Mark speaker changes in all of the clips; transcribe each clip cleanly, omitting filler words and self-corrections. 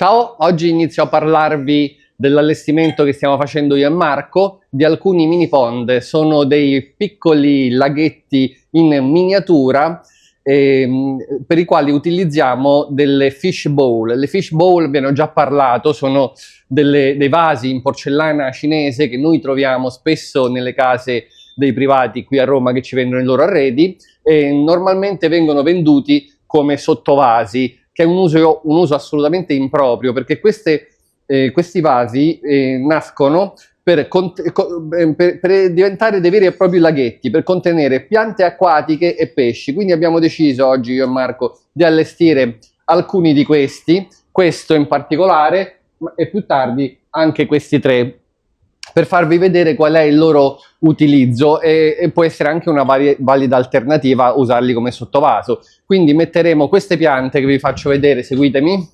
Speaker 1: Ciao, oggi inizio a parlarvi dell'allestimento che stiamo facendo io e Marco di alcuni mini pond. Sono dei piccoli laghetti in miniatura per i quali utilizziamo delle fish bowl. Le fish bowl, vi ho già parlato, sono dei vasi in porcellana cinese che noi troviamo spesso nelle case dei privati qui a Roma che ci vendono i loro arredi e normalmente vengono venduti come sottovasi, che è un uso assolutamente improprio, perché questi vasi nascono per diventare dei veri e propri laghetti, per contenere piante acquatiche e pesci. Quindi abbiamo deciso oggi, io e Marco, di allestire alcuni di questi, questo in particolare, e più tardi anche questi tre, per farvi vedere qual è il loro utilizzo e può essere anche una valida alternativa usarli come sottovaso. Quindi metteremo queste piante che vi faccio vedere, seguitemi.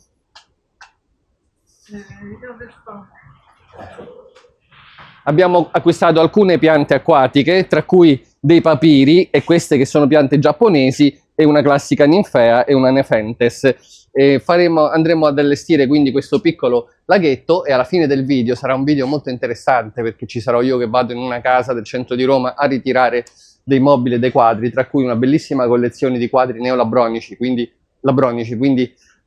Speaker 1: Abbiamo acquistato alcune piante acquatiche, tra cui dei papiri e queste che sono piante giapponesi e una classica ninfea e una nefentes. Andremo ad allestire quindi questo piccolo laghetto e alla fine del video sarà un video molto interessante perché ci sarò io che vado in una casa del centro di Roma a ritirare dei mobili e dei quadri, tra cui una bellissima collezione di quadri neolabronici, quindi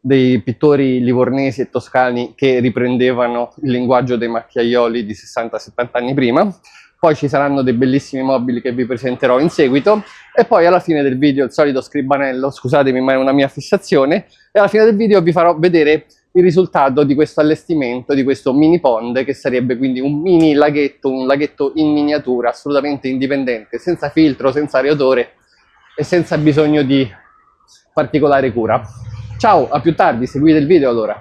Speaker 1: dei pittori livornesi e toscani che riprendevano il linguaggio dei macchiaioli di 60-70 anni prima. Poi ci saranno dei bellissimi mobili che vi presenterò in seguito e poi alla fine del video il solito scribanello, scusatemi ma è una mia fissazione, e alla fine del video vi farò vedere il risultato di questo allestimento, di questo mini pond, che sarebbe quindi un mini laghetto, un laghetto in miniatura, assolutamente indipendente, senza filtro, senza aeratore e senza bisogno di particolare cura. Ciao, a più tardi, seguite il video allora.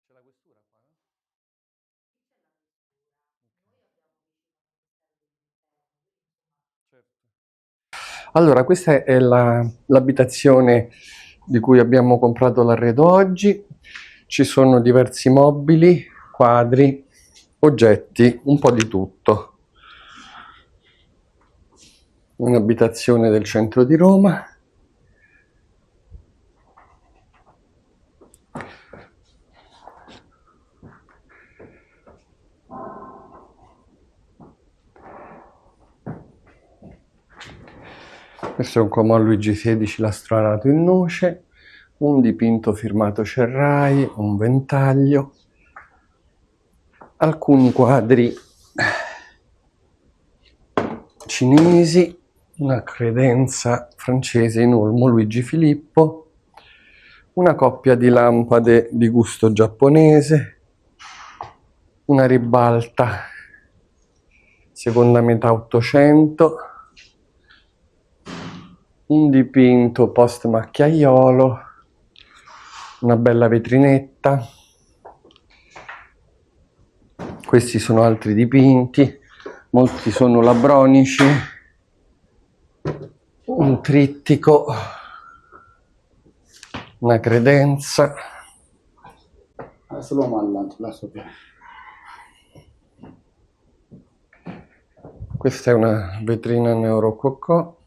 Speaker 1: C'è la questura qua, no? Certo. Allora, questa è l'abitazione di cui abbiamo comprato l'arredo oggi. Ci sono diversi mobili, quadri, oggetti, un po' di tutto. Un'abitazione del centro di Roma. Questo è un Como Luigi XVI lastrato in noce, un dipinto firmato Cerrai, un ventaglio, alcuni quadri cinesi, una credenza francese in olmo Luigi Filippo, una coppia di lampade di gusto giapponese, una ribalta seconda metà 800, un dipinto post macchiaiolo, una bella vetrinetta. Questi sono altri dipinti, molti sono labronici, un trittico, una credenza. Questa è una vetrina neorococò.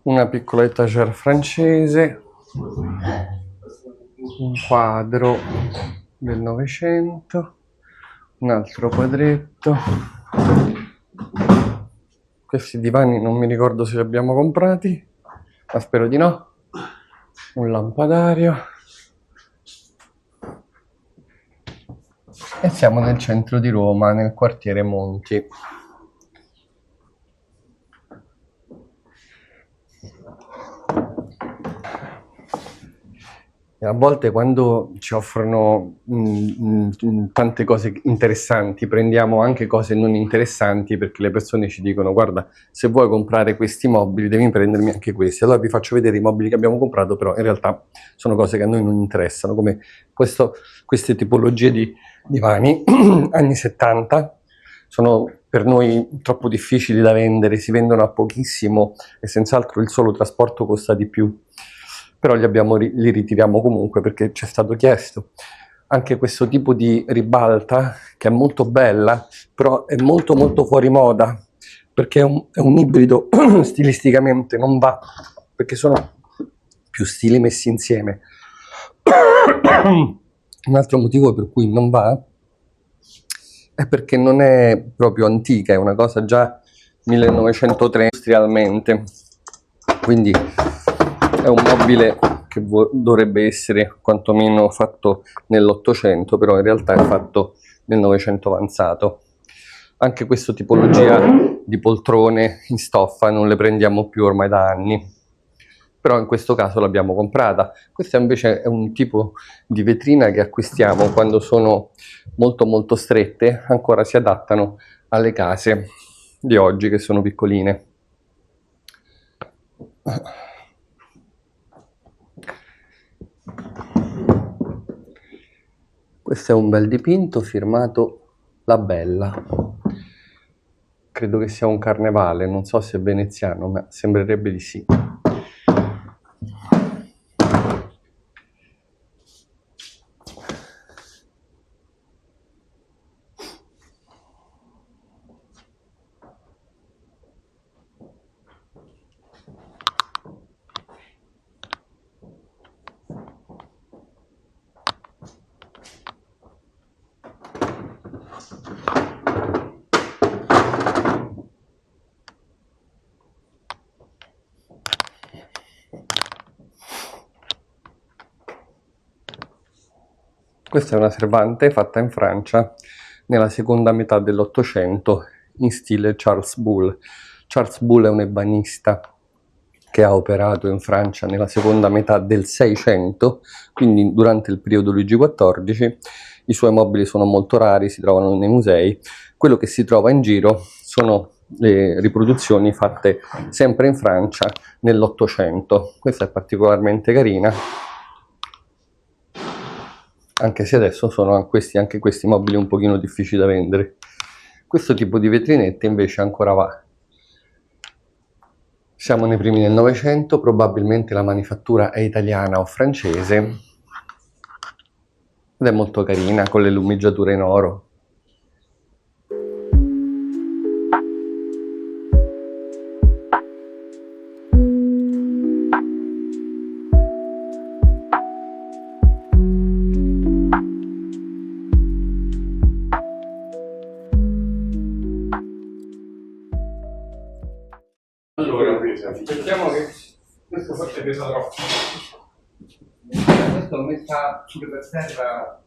Speaker 1: Una piccola etagère francese, un quadro del Novecento, un altro quadretto. Questi divani non mi ricordo se li abbiamo comprati, ma spero di no. Un lampadario. E siamo nel centro di Roma, nel quartiere Monti. E a volte quando ci offrono tante cose interessanti, prendiamo anche cose non interessanti perché le persone ci dicono: guarda, se vuoi comprare questi mobili devi prendermi anche questi. Allora vi faccio vedere i mobili che abbiamo comprato, però in realtà sono cose che a noi non interessano, come queste tipologie di divani anni 70. Sono per noi troppo difficili da vendere, si vendono a pochissimo e senz'altro il solo trasporto costa di più. Però li ritiriamo comunque perché ci è stato chiesto. Anche questo tipo di ribalta, che è molto bella, però è molto molto fuori moda, perché è un ibrido, stilisticamente non va, perché sono più stili messi insieme. Un altro motivo per cui non va è perché non è proprio antica, è una cosa già 1903 industrialmente, quindi è un mobile che dovrebbe essere quantomeno fatto nell'800, però in realtà è fatto nel Novecento avanzato. Anche questa tipologia di poltrone in stoffa non le prendiamo più ormai da anni, però in questo caso l'abbiamo comprata. Questa invece è un tipo di vetrina che acquistiamo quando sono molto molto strette, ancora si adattano alle case di oggi che sono piccoline. Questo è un bel dipinto firmato La Bella. Credo che sia un carnevale, non so se è veneziano, ma sembrerebbe di sì. Questa è una servante fatta in Francia nella seconda metà dell'Ottocento in stile Charles Boulle. Charles Boulle è un ebanista che ha operato in Francia nella seconda metà del Seicento, quindi durante il periodo Luigi XIV. I suoi mobili sono molto rari, si trovano nei musei. Quello che si trova in giro sono le riproduzioni fatte sempre in Francia nell'Ottocento. Questa è particolarmente carina, anche se adesso sono anche questi mobili un pochino difficili da vendere. Questo tipo di vetrinette invece ancora va. Siamo nei primi del Novecento, probabilmente la manifattura è italiana o francese ed è molto carina con le lumeggiature in oro. Allora, aspettiamo che questo forse pesa troppo. Questo l'ho messa sulle per terra,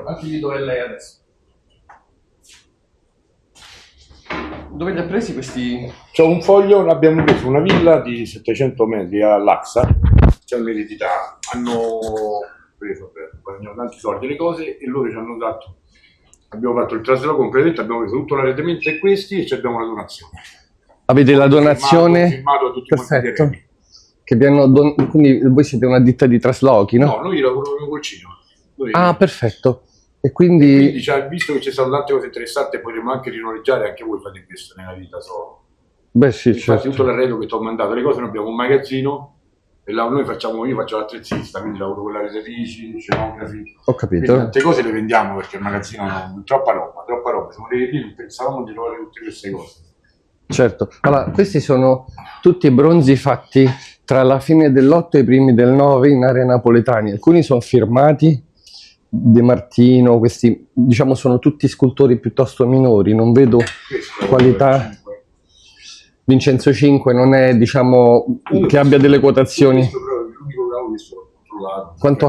Speaker 1: anche lì dove lei adesso. Dove li ha presi questi?
Speaker 2: C'è un foglio, abbiamo preso una villa di 700 metri a Laxa, c'è un'eredità, hanno preso guadagnano tanti soldi le cose e loro ci hanno dato, abbiamo fatto il trasloco completamente, abbiamo preso tutto l'arredamento e questi e ci abbiamo la donazione.
Speaker 1: Avete la donazione?
Speaker 2: Firmato a tutti.
Speaker 1: Perfetto. Che vi hanno quindi voi siete una ditta di traslochi, no?
Speaker 2: No, noi lavoriamo col cinema.
Speaker 1: Ah, perfetto. E quindi
Speaker 2: visto che ci sono tante cose interessanti, potremmo anche rinoleggiare, anche voi fate questo nella vita solo.
Speaker 1: Beh sì,
Speaker 2: infatti
Speaker 1: certo.
Speaker 2: Tutto l'arredo che ti ho mandato, le cose, noi abbiamo un magazzino e io faccio l'attrezzista, quindi lavoro con le redatrici, scenografi.
Speaker 1: Ho capito.
Speaker 2: Quindi tante cose le vendiamo perché il magazzino è troppa roba. Siamo lì, non pensavamo di trovare tutte queste cose.
Speaker 1: Certo, allora questi sono tutti bronzi fatti tra la fine dell'8 e i primi del 9 in area napoletani. Alcuni sono firmati De Martino, questi diciamo sono tutti scultori piuttosto minori, non vedo qualità. Vincenzo V non è, diciamo, che abbia delle quotazioni. Quanto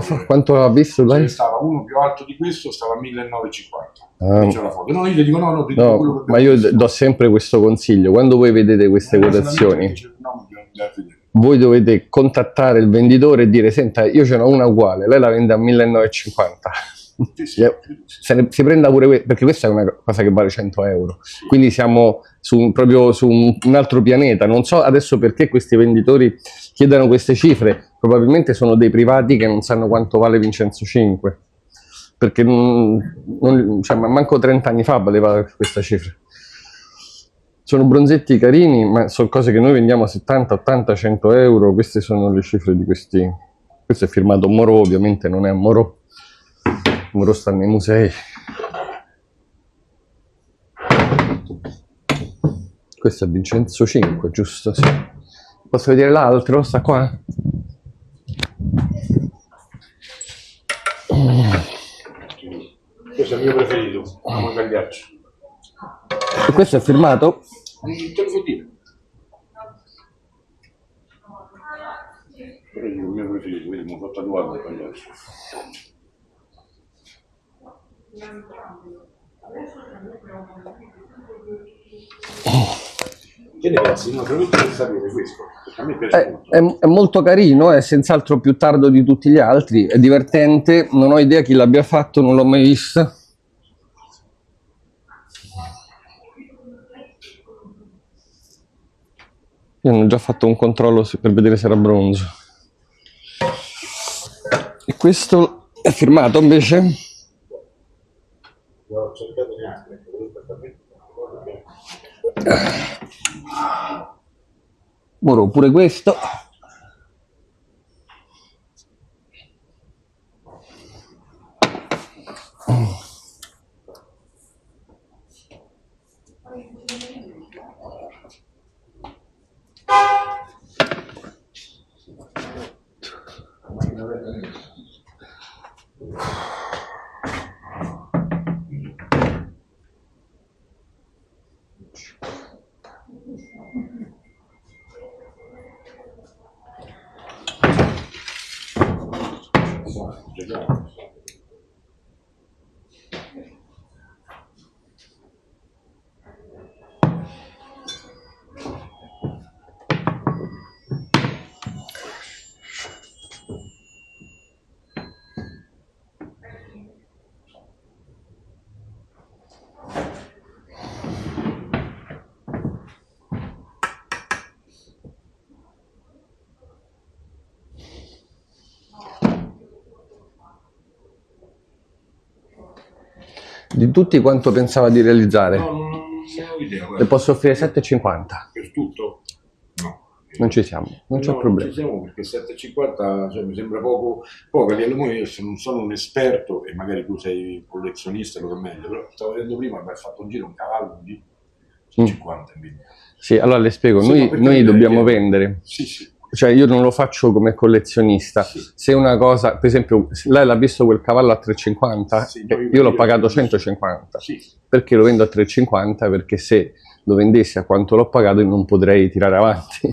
Speaker 1: ha visto lei?
Speaker 2: Stava uno più alto di questo, stava a 1950. C'è la foto. No, io ti dico no,
Speaker 1: ma io do sempre questo consiglio. Quando voi vedete queste quotazioni, voi dovete contattare il venditore e dire: senta, io ce n'ho una uguale, lei la vende a 1950. Si prenda pure perché questa è una cosa che vale 100 euro, quindi siamo proprio su un altro pianeta. Non so adesso perché questi venditori chiedano queste cifre, probabilmente sono dei privati che non sanno quanto vale Vincenzo 5, perché cioè, manco 30 anni fa valeva questa cifra. Sono bronzetti carini, ma sono cose che noi vendiamo a 70, 80, 100 euro. Queste sono le cifre di questi. Questo è firmato Moro, ovviamente non è Moro. Moro sta nei musei. Questo è Vincenzo 5, giusto? Sì. Posso vedere l'altro? Sta qua?
Speaker 2: Questo è il mio preferito, Amo Gagliaccio.
Speaker 1: E questo è firmato?
Speaker 2: Te lo so dire. Però è il mio preferito, vedi, mi ho fatto tatuare il Gagliaccio. Che ne pensi? No, probabilmente per sapere questo, perché a me piace molto.
Speaker 1: È molto carino, è senz'altro più tardo di tutti gli altri, è divertente, non ho idea chi l'abbia fatto, non l'ho mai visto. Io ne ho già fatto un controllo per vedere se era bronzo. E questo è firmato invece?
Speaker 2: L'ho cercato neanche,
Speaker 1: Moro, pure questo. Di tutti quanto pensava di realizzare?
Speaker 2: No, non ho idea.
Speaker 1: Le posso offrire 7,50.
Speaker 2: Per tutto? No.
Speaker 1: Non ci siamo, non c'è problema.
Speaker 2: Non ci siamo perché 7,50 cioè, mi sembra poco. Poi io non sono un esperto e magari tu sei collezionista, lo so meglio, però stavo vedendo prima che hai fatto un giro un cavallo di 50 invece.
Speaker 1: Sì, allora le spiego,
Speaker 2: Sì,
Speaker 1: noi dobbiamo vendere.
Speaker 2: Sì, sì.
Speaker 1: Cioè io non lo faccio come collezionista,
Speaker 2: Sì.
Speaker 1: se una cosa, per esempio, lei l'ha visto quel cavallo a 3,50?
Speaker 2: Sì,
Speaker 1: Io l'ho pagato 150,
Speaker 2: Sì.
Speaker 1: perché lo vendo a 3,50? Perché se lo vendessi a quanto l'ho pagato io non potrei tirare avanti.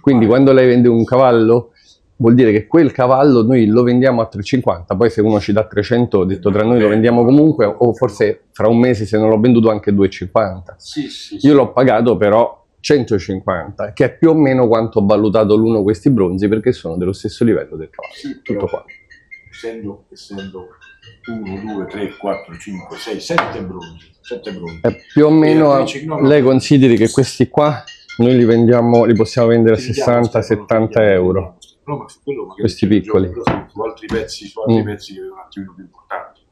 Speaker 1: Quindi quando lei vende un cavallo vuol dire che quel cavallo noi lo vendiamo a 3,50, poi se uno ci dà 300, ho detto tra noi lo vendiamo comunque, o forse fra un mese se non l'ho venduto anche 2,50.
Speaker 2: Sì, sì,
Speaker 1: Io l'ho pagato però 150, che è più o meno quanto ho valutato l'uno questi bronzi, perché sono dello stesso livello del cavallo.
Speaker 2: Sì,
Speaker 1: tutto qua.
Speaker 2: Essendo 1, 2, 3, 4, 5, 6, 7 bronzi. 7 bronzi.
Speaker 1: Più o meno lei consideri che questi qua noi li vendiamo, li possiamo vendere a 60-70 euro.
Speaker 2: No, ma su quello
Speaker 1: questi piccoli.
Speaker 2: Su altri pezzi che sono un attimino più importanti.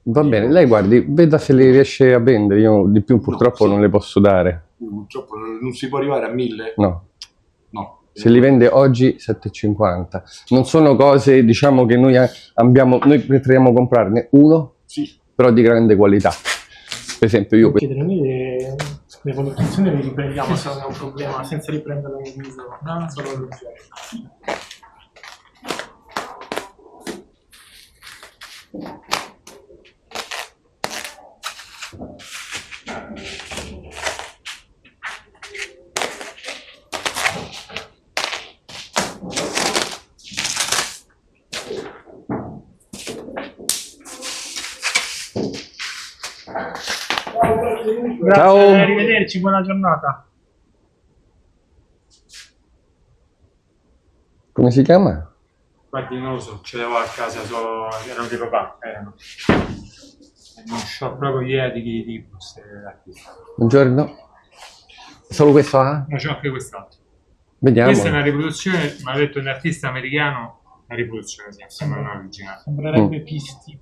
Speaker 1: Va bene, lei guardi, veda se li riesce a vendere, io di più purtroppo non le posso dare.
Speaker 2: Purtroppo non si può arrivare a 1000?
Speaker 1: No.
Speaker 2: No.
Speaker 1: Se li vende oggi 7,50. Non sono cose, diciamo, che noi abbiamo, noi preferiamo comprarne uno,
Speaker 2: sì,
Speaker 1: però di grande qualità. Per esempio io...
Speaker 3: Le valutazioni le riprendiamo se non è un problema, senza riprendere il viso, no? Solo l'oggetto. Grazie,
Speaker 1: ciao.
Speaker 3: Arrivederci, buona giornata.
Speaker 1: Come si chiama?
Speaker 4: Guardi, non lo so, ce l'avevo a casa, erano di papà, erano. Non so proprio idea di chi fosse l'artista.
Speaker 1: Buongiorno. Solo questo ha?
Speaker 4: Ma c'è anche quest'altro.
Speaker 1: Vediamo.
Speaker 4: Questa è una riproduzione, mi ha detto un artista americano, una riproduzione, sì, sembra una originale.
Speaker 3: Sembrerebbe pisti.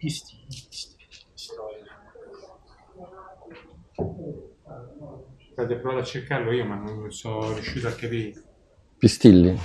Speaker 4: State provando a cercarlo io, ma non sono riuscito a capire.
Speaker 1: Pistilli.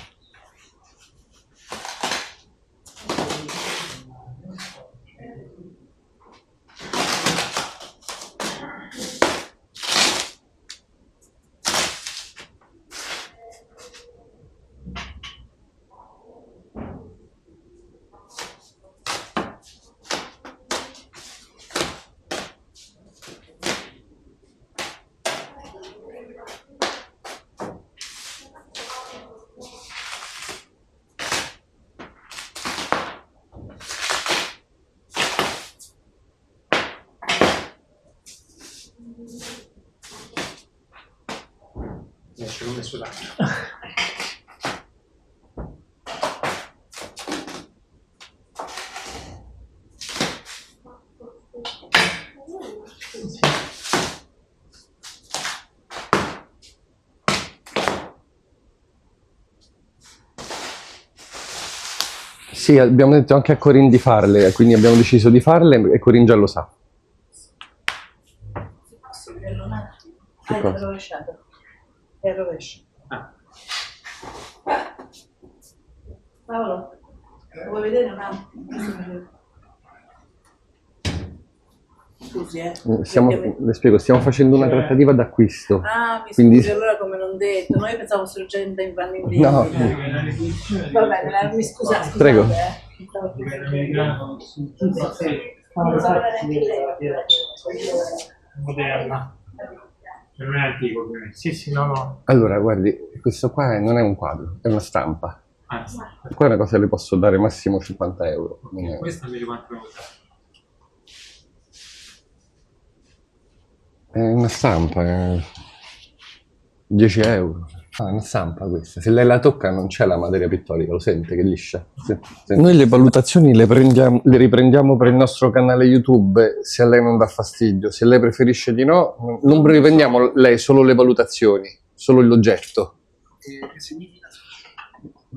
Speaker 4: Ci ho messo tanto.
Speaker 1: Sì, abbiamo detto anche a Corinne di farle, quindi abbiamo deciso di farle e Corinne già lo sa.
Speaker 5: Posso vederlo un attimo?
Speaker 1: Che
Speaker 5: È
Speaker 1: cosa?
Speaker 5: rovesciato. È rovescio. Paolo, lo vuoi vedere un attimo? Scusi,
Speaker 1: Le spiego, stiamo facendo una trattativa d'acquisto.
Speaker 5: Ah, mi
Speaker 1: Quindi-
Speaker 5: scusi, allora come non detto, noi pensavo fossero gente in panni in
Speaker 1: No.
Speaker 5: Va bene, mi scusate.
Speaker 1: Prego.
Speaker 5: Stavo pensando-
Speaker 3: Moderna.
Speaker 4: Non è antico, ovviamente.
Speaker 3: Sì, no.
Speaker 1: Allora, guardi, questo qua non è un quadro, è una stampa.
Speaker 4: Anzi,
Speaker 1: Qua è una cosa che le posso dare massimo 50 euro. Non è-
Speaker 4: questa mi quanto devo dare.
Speaker 1: È una stampa, 10 euro. Ah, è una stampa questa. Se lei la tocca non c'è la materia pittorica, lo sente che liscia. Noi le valutazioni le riprendiamo per il nostro canale YouTube se a lei non dà fastidio. Se lei preferisce di no, non riprendiamo lei solo le valutazioni, solo l'oggetto.
Speaker 6: Che significa?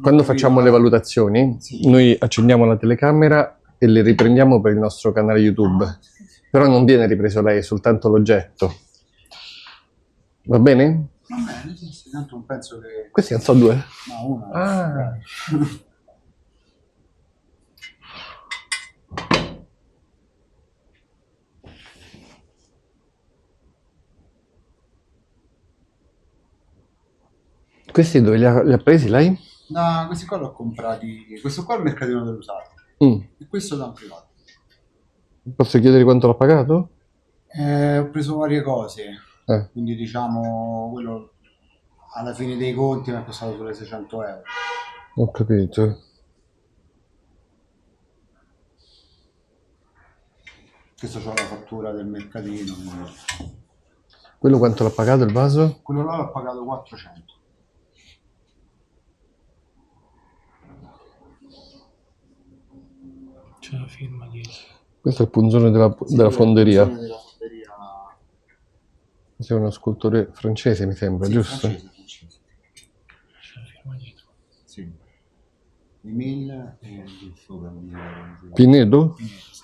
Speaker 1: Quando facciamo le valutazioni, noi accendiamo la telecamera e le riprendiamo per il nostro canale YouTube. Però non viene ripreso lei, è soltanto l'oggetto. Va bene?
Speaker 6: Va bene, sì, tanto non penso che...
Speaker 1: Questi non so due.
Speaker 6: No, una.
Speaker 1: Ah. Questi dove li ha presi lei?
Speaker 6: No, questi qua l'ho comprati. Questo qua è il mercatino dell'usato. E questo da un privato.
Speaker 1: Posso chiedere quanto l'ha pagato?
Speaker 6: Ho preso varie cose.
Speaker 1: Eh.
Speaker 6: Quindi diciamo, quello alla fine dei conti mi è costato sulle 600 euro.
Speaker 1: Ho capito.
Speaker 6: Questo c'ho la fattura del mercatino. quindi-
Speaker 1: Quello quanto l'ha pagato il vaso?
Speaker 6: Quello là l'ho pagato 400.
Speaker 3: C'è la firma dietro.
Speaker 1: Questo è il punzone della
Speaker 6: Sì,
Speaker 1: fonderia.
Speaker 6: della fonderia.
Speaker 1: Questo è uno scultore francese, mi sembra,
Speaker 6: Sì,
Speaker 1: giusto?
Speaker 6: francese.
Speaker 3: C'è la firma dietro.
Speaker 6: Sì. Emile e il sopra. non mi ricordo come si chiama.
Speaker 1: Pinedo?
Speaker 6: Pinedo, sì.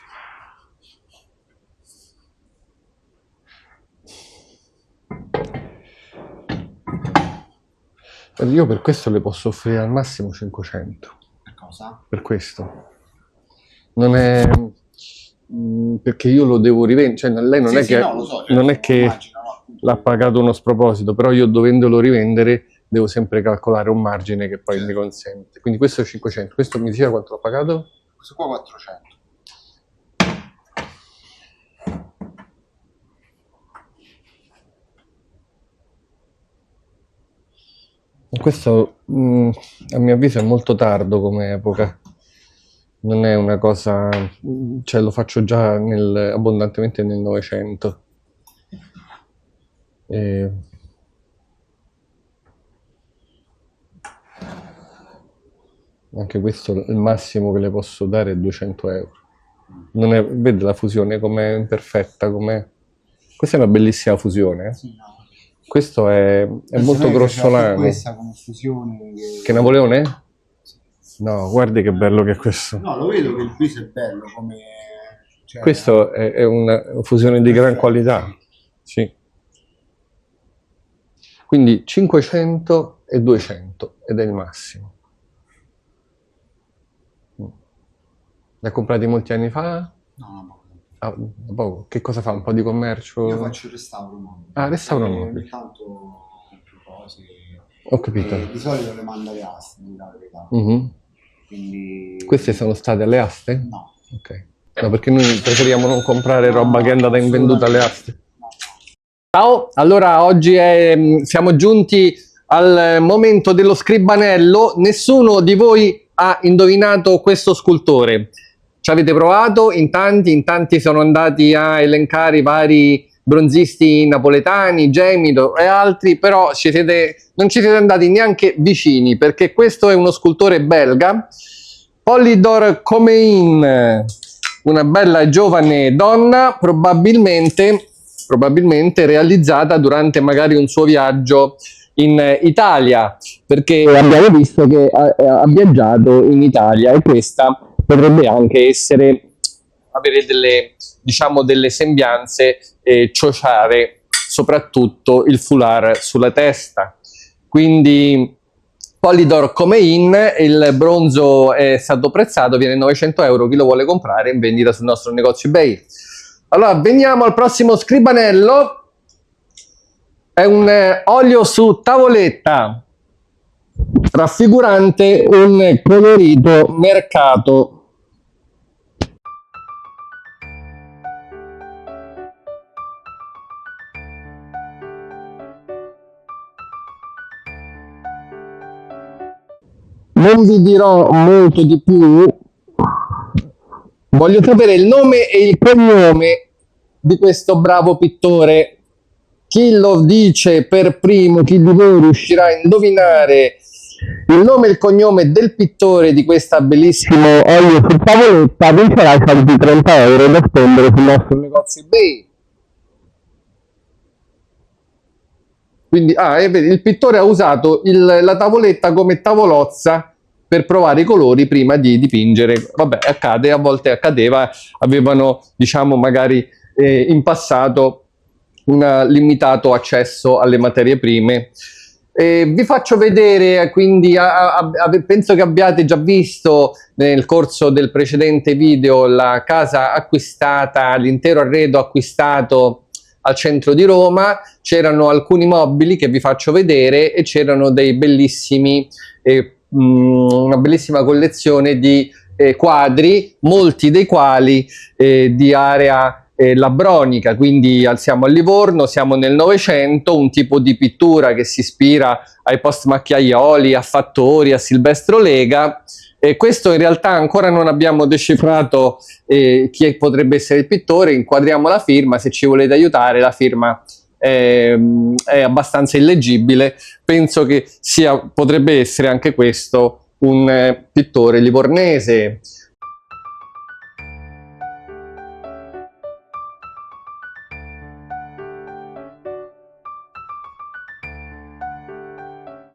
Speaker 1: Io per questo le posso offrire al massimo 500.
Speaker 6: Per cosa?
Speaker 1: Per questo. Non è... perché io lo devo rivendere, cioè lei non
Speaker 6: Sì,
Speaker 1: è
Speaker 6: sì,
Speaker 1: che,
Speaker 6: no, lo so,
Speaker 1: non è che
Speaker 6: immagino, no, appunto.
Speaker 1: l'ha pagato uno sproposito, però io dovendolo rivendere devo sempre calcolare un margine che poi mi consente. Quindi questo è 500. Questo mi diceva quanto l'ha pagato?
Speaker 6: Questo qua 400.
Speaker 1: Questo a mio avviso è molto tardo come epoca, non è una cosa, cioè lo faccio già abbondantemente nel Novecento. E... Anche questo, il massimo che le posso dare è 200 euro. Non è, vede la fusione com'è imperfetta, com'è... Questa è una bellissima fusione.
Speaker 6: Sì, no.
Speaker 1: Questo è molto grossolano.
Speaker 6: Questa come fusione.
Speaker 1: Che Napoleone? No, guardi che bello che è questo.
Speaker 6: No, lo vedo che il viso è bello come... cioè,
Speaker 1: Questo è una fusione di gran qualità. Sì. Quindi 500 e 200 ed è il massimo. L'hai comprati molti anni fa?
Speaker 6: No.
Speaker 1: Ah, da poco. Che cosa fa? Un po' di commercio?
Speaker 6: Io faccio il restauro mobile.
Speaker 1: Ah, restauro
Speaker 6: E
Speaker 1: mobile.
Speaker 6: ogni tanto compro cose.
Speaker 1: Ho capito.
Speaker 6: E di solito le mando alle aste, in verità.
Speaker 1: Mhm.
Speaker 6: Quindi...
Speaker 1: Queste sono state alle aste?
Speaker 6: No.
Speaker 1: Ok. No, perché noi preferiamo non comprare roba che è andata invenduta alle aste.
Speaker 6: No.
Speaker 1: Ciao, allora oggi siamo giunti al momento dello scribanello. Nessuno di voi ha indovinato questo scultore. Ci avete provato? In tanti sono andati a elencare i vari bronzisti napoletani, Gemito e altri, però non ci siete andati neanche vicini, perché questo è uno scultore belga, Polydor Comein, una bella e giovane donna, probabilmente realizzata durante magari un suo viaggio in Italia, perché abbiamo visto che ha viaggiato in Italia e questa potrebbe anche avere delle sembianze e ciociare soprattutto il foulard sulla testa. Quindi Polydor Comein, il bronzo è stato prezzato, viene 900 euro, chi lo vuole comprare in vendita sul nostro negozio eBay. Allora, veniamo al prossimo scribanello. È un olio su tavoletta, raffigurante un colorito mercato. Non vi dirò molto di più, voglio sapere il nome e il cognome di questo bravo pittore. Chi lo dice per primo, chi di voi riuscirà a indovinare il nome e il cognome del pittore di questa bellissimo olio su tavoletta, vincerà i soliti 30 euro da spendere sul nostro negozio eBay. Quindi, vedi, il pittore ha usato la tavoletta come tavolozza per provare i colori prima di dipingere. Vabbè, accade, a volte accadeva, avevano, diciamo, magari in passato un limitato accesso alle materie prime. Vi faccio vedere, quindi penso che abbiate già visto nel corso del precedente video la casa acquistata, l'intero arredo acquistato al centro di Roma. C'erano alcuni mobili che vi faccio vedere e c'erano dei bellissimi, una bellissima collezione di quadri, molti dei quali di area labronica, quindi siamo a Livorno, siamo nel Novecento, un tipo di pittura che si ispira ai post-Macchiaioli, a Fattori, a Silvestro Lega. Questo in realtà ancora non abbiamo decifrato chi potrebbe essere il pittore. Inquadriamo la firma, se ci volete aiutare, la firma è abbastanza illeggibile. Penso che potrebbe essere anche questo un pittore livornese.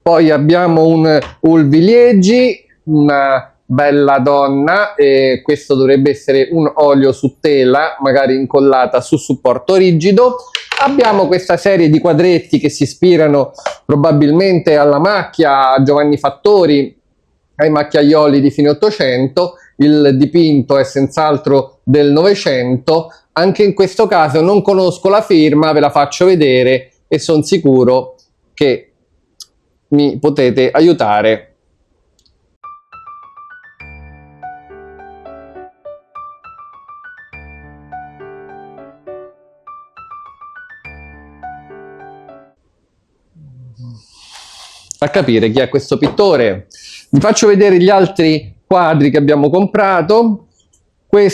Speaker 1: Poi abbiamo un Ulviliegi, una bella donna, e questo dovrebbe essere un olio su tela, magari incollata su supporto rigido. Abbiamo questa serie di quadretti che si ispirano probabilmente alla macchia, a Giovanni Fattori, ai macchiaioli di fine Ottocento. Il dipinto è senz'altro del Novecento. Anche in questo caso non conosco la firma, ve la faccio vedere e sono sicuro che mi potete aiutare. A capire chi è questo pittore. Vi faccio vedere gli altri quadri che abbiamo comprato. Qui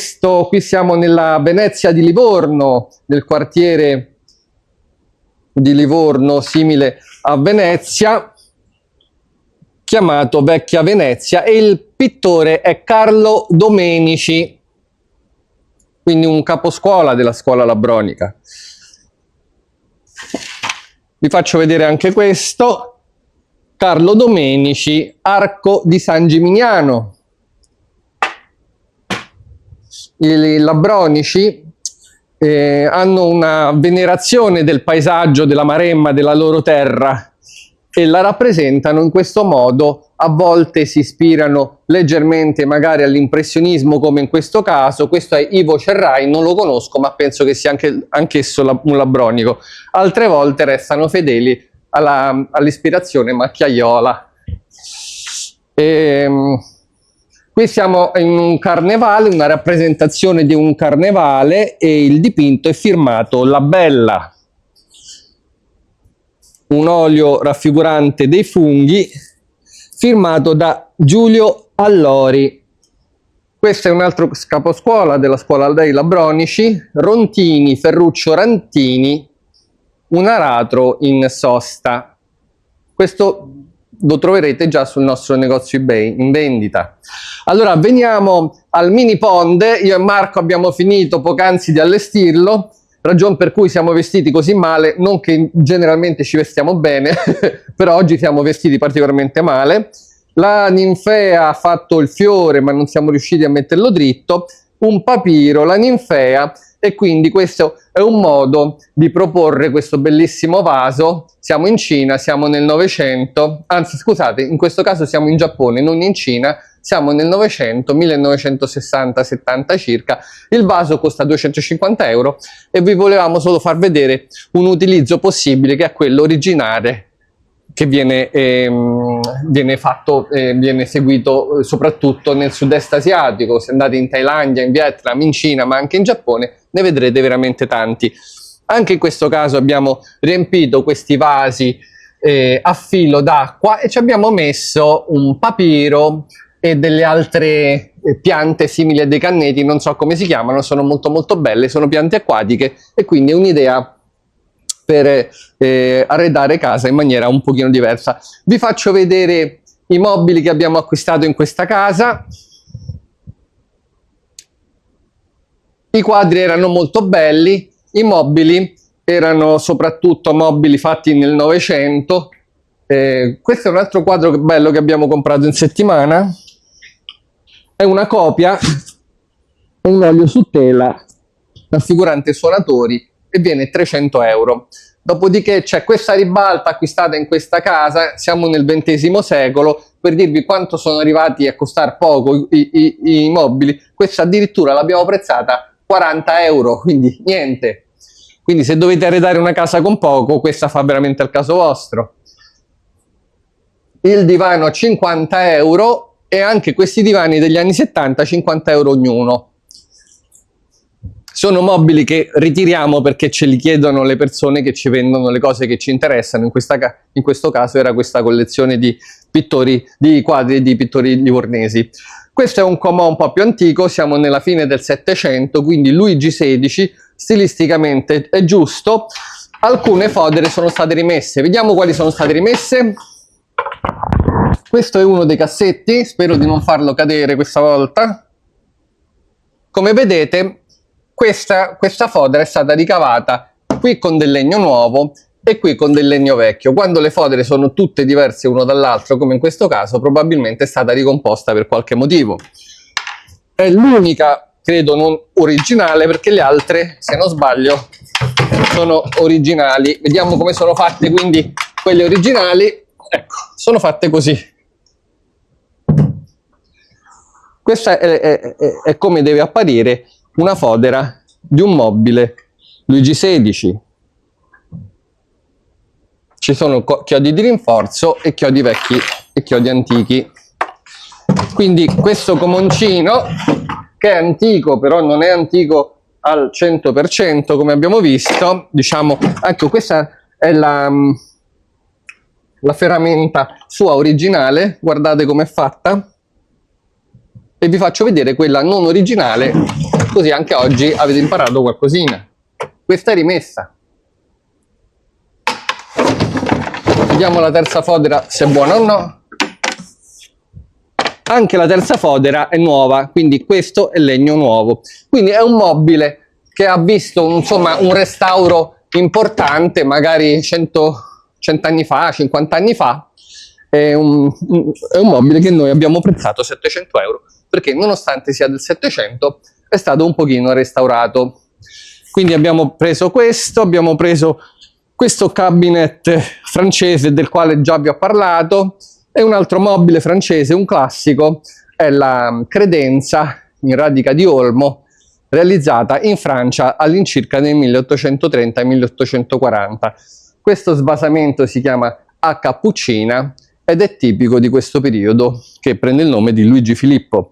Speaker 1: siamo nella Venezia di Livorno, nel quartiere di Livorno simile a Venezia, chiamato Vecchia Venezia, e il pittore è Carlo Domenici, quindi un caposcuola della scuola labronica. Vi faccio vedere anche questo, Carlo Domenici, Arco di San Gimignano. I labronici hanno una venerazione del paesaggio, della Maremma, della loro terra, e la rappresentano in questo modo. A volte si ispirano leggermente magari all'impressionismo, come in questo caso. Questo è Ivo Cerrai, non lo conosco, ma penso che sia anch'esso un labronico. Altre volte restano fedeli all'ispirazione macchiaiola. Qui siamo in un carnevale, una rappresentazione di un carnevale, e il dipinto è firmato La Bella. Un olio raffigurante dei funghi, firmato da Giulio Allori. Questo è un altro caposcuola della scuola dei labronici, Rontini, Ferruccio Rantini, un aratro in sosta. Questo lo troverete già sul nostro negozio eBay in vendita. Allora, veniamo al mini ponde. Io e Marco abbiamo finito poc'anzi di allestirlo, ragion per cui siamo vestiti così male, non che generalmente ci vestiamo bene, però oggi siamo vestiti particolarmente male. La ninfea ha fatto il fiore, ma non siamo riusciti a metterlo dritto, un papiro, la ninfea, e quindi questo è un modo di proporre questo bellissimo vaso. Siamo in Cina, siamo nel Novecento, anzi scusate, in questo caso siamo in Giappone, non in Cina, siamo nel Novecento, 1960-70 circa. Il vaso costa 250 euro e vi volevamo solo far vedere un utilizzo possibile, che è quello originale, che viene seguito soprattutto nel sud-est asiatico. Se andate in Thailandia, in Vietnam, in Cina, ma anche in Giappone, ne vedrete veramente tanti. Anche in questo caso abbiamo riempito questi vasi a filo d'acqua e ci abbiamo messo un papiro e delle altre piante simili a dei canneti, non so come si chiamano, sono molto molto belle, sono piante acquatiche, e quindi è un'idea per arredare casa in maniera un pochino diversa. Vi faccio vedere i mobili che abbiamo acquistato in questa casa. I quadri erano molto belli, i mobili erano soprattutto mobili fatti nel Novecento. Questo è un altro quadro bello che abbiamo comprato in settimana. È una copia, un olio su tela raffigurante suonatori, e viene 300 euro. Dopodiché c'è questa ribalta acquistata in questa casa, siamo nel XX secolo, per dirvi quanto sono arrivati a costare poco i mobili. Questa addirittura l'abbiamo prezzata 40 euro, quindi niente. Quindi se dovete arredare una casa con poco, questa fa veramente al caso vostro. Il divano a 50 euro, e anche questi divani degli anni 70, 50 euro ognuno. Sono mobili che ritiriamo perché ce li chiedono le persone che ci vendono le cose che ci interessano. In questo caso era questa collezione di quadri di pittori livornesi. Questo è un comò un po' più antico, siamo nella fine del Settecento, quindi Luigi XVI, stilisticamente è giusto. Alcune fodere sono state rimesse. Vediamo quali sono state rimesse. Questo è uno dei cassetti, spero di non farlo cadere questa volta. Come vedete, questa fodera è stata ricavata qui con del legno nuovo e qui con del legno vecchio. Quando le fodere sono tutte diverse uno dall'altro, come in questo caso, probabilmente è stata ricomposta per qualche motivo. È l'unica, credo, non originale, perché le altre, se non sbaglio, sono originali. Vediamo come sono fatte, quindi quelle originali, ecco, sono fatte così. Questa è come deve apparire una fodera di un mobile Luigi XVI. Ci sono chiodi di rinforzo e chiodi vecchi e chiodi antichi. Quindi questo comoncino, che è antico, però non è antico al 100% come abbiamo visto, diciamo, ecco, questa è la ferramenta sua originale, guardate com'è fatta. E vi faccio vedere quella non originale, così anche oggi avete imparato qualcosina. Questa è rimessa. Vediamo la terza fodera se è buona o no. Anche la terza fodera è nuova, quindi questo è legno nuovo. Quindi è un mobile che ha visto insomma un restauro importante, magari 100 anni fa, 50 anni fa. È un mobile che noi abbiamo prezzato 700 euro, perché nonostante sia del 700 è stato un pochino restaurato. Quindi abbiamo preso questo cabinet francese del quale già vi ho parlato, e un altro mobile francese, un classico, è la credenza in radica di olmo, realizzata in Francia all'incirca nel 1830-1840. Questo sbasamento si chiama a cappuccina ed è tipico di questo periodo, che prende il nome di Luigi Filippo.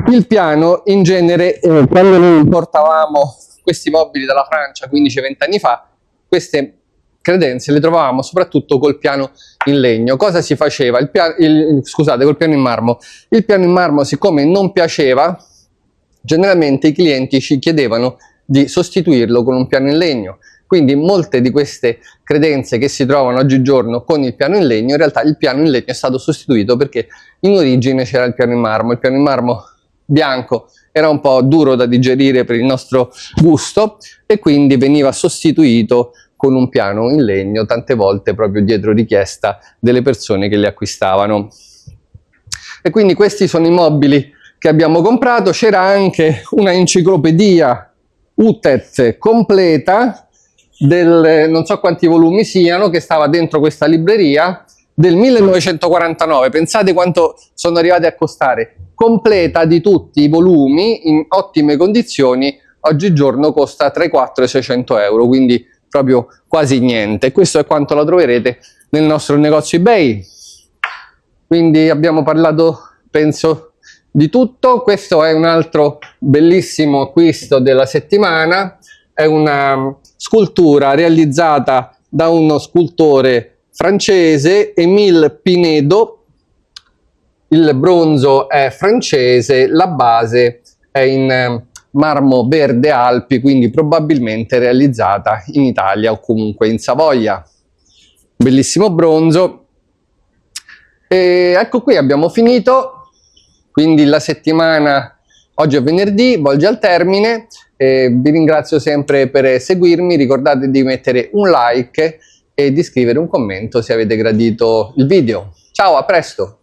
Speaker 1: Il piano, in genere, quando noi importavamo questi mobili dalla Francia 15-20 anni fa, queste credenze le trovavamo soprattutto col piano in legno. Cosa si faceva? Scusate, col piano in marmo. Il piano in marmo, siccome non piaceva, generalmente i clienti ci chiedevano di sostituirlo con un piano in legno. Quindi molte di queste credenze che si trovano oggigiorno con il piano in legno, in realtà il piano in legno è stato sostituito perché in origine c'era il piano in marmo. Il piano in marmo bianco era un po' duro da digerire per il nostro gusto e quindi veniva sostituito con un piano in legno, tante volte proprio dietro richiesta delle persone che li acquistavano. E quindi questi sono i mobili che abbiamo comprato. C'era anche una enciclopedia UTET completa, non so quanti volumi siano, che stava dentro questa libreria, del 1949. Pensate quanto sono arrivati a costare. Completa di tutti i volumi, in ottime condizioni, oggigiorno costa tra i 400 e i 600 euro, quindi proprio quasi niente. Questo è quanto la troverete nel nostro negozio eBay. Quindi abbiamo parlato, penso, di tutto. Questo è un altro bellissimo acquisto della settimana. È una scultura realizzata da uno scultore francese, Émile Pinedo. Il bronzo è francese, la base è in marmo verde Alpi, quindi probabilmente realizzata in Italia o comunque in Savoia. Bellissimo bronzo. E ecco qui, abbiamo finito. Quindi la settimana, oggi è venerdì, volge al termine. Vi ringrazio sempre per seguirmi. Ricordate di mettere un like e di scrivere un commento se avete gradito il video. Ciao, a presto!